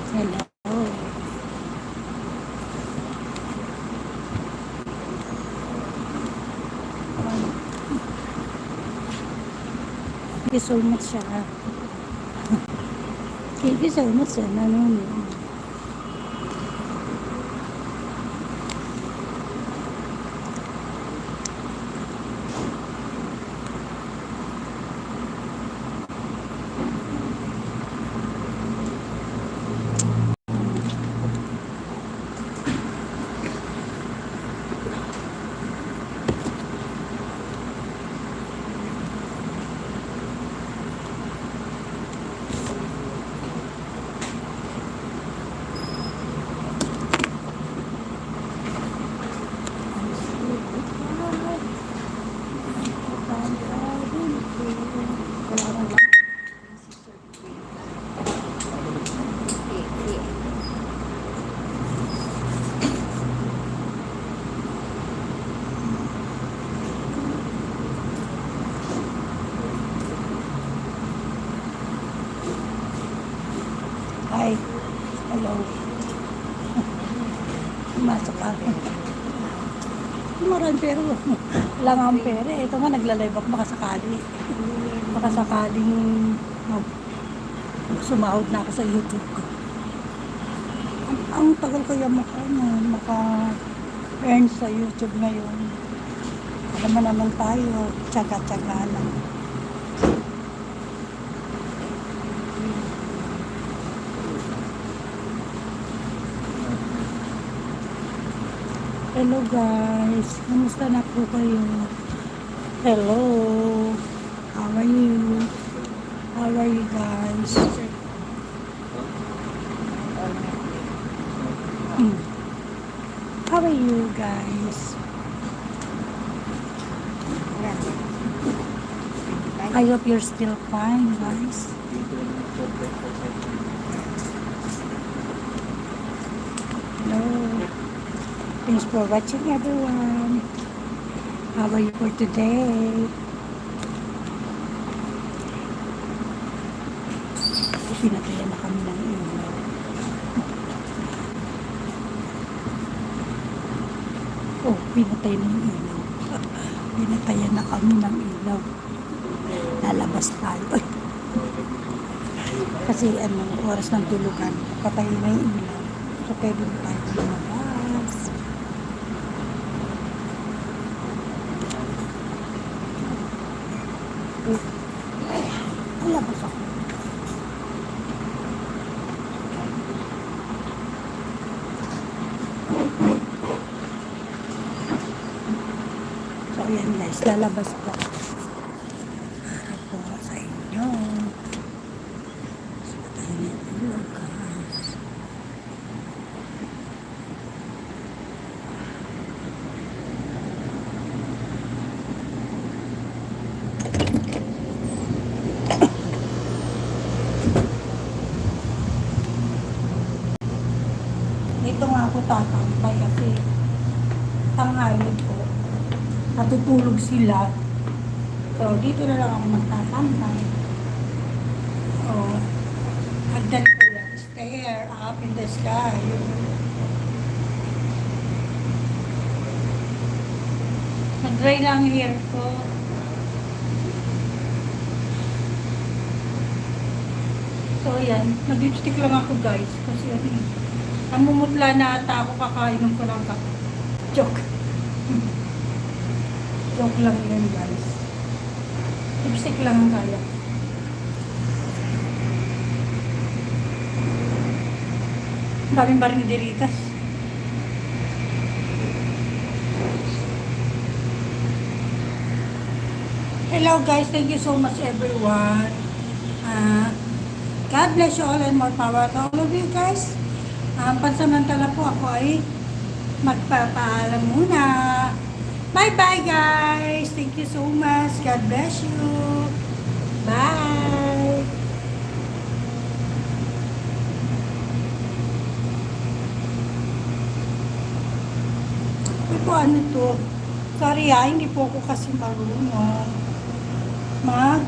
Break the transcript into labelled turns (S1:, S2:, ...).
S1: Hello. Thank you so much siya. Thank you so much siya. Nanonood. Hi. Hello. Pumasok ako. Maraming pero wala nga ang pera. Ito nga nagla-live ako makasakali. Makasakaling sumahod na ako sa YouTube ko. Ang tagal ko yung maka-earn sa YouTube ngayon. Alam mo naman tayo, tsaga-tsaga lang. Hello guys, kamusta na po kayo? Hello, how are you? How are you guys? How are you guys? I hope you're still fine guys. Hello. Thanks for watching everyone. How are you for today? Pinatayan na kami ng ilaw. Oh, pinatay na yung ilaw. Pinatayan na kami ng ilaw. Lalabas tayo. Ay. Kasi oras ng tulugan. Patayin na yung ilaw. So, pwede na tayo lumabas. Lalabas ako. So, ayan guys, lalabas po. Para po sa inyo. So, tayo na yung guys. Dito nga ako tatambay kasi tanghali po. Natutulog sila. So, dito na lang ako magtatambay. Oh, hagdan ko yan. Stare up in the sky. Nag-dry lang hair ko. So, ayan. Nag-lipstick lang ako guys. Kasi namumutla na ata ako kakainom ko lang kape. Joke. Joke lang yun guys. Lipstick lang ang kaya. Daming barinderitas. Hello guys, thank you so much everyone. God bless you all and more power to all of you guys. Pansamantala po ako ay magpapaalam muna. Bye-bye guys. Thank you so much. God bless you. Bye. Ito po ano to? Sorry hindi po ako kasi marunong mag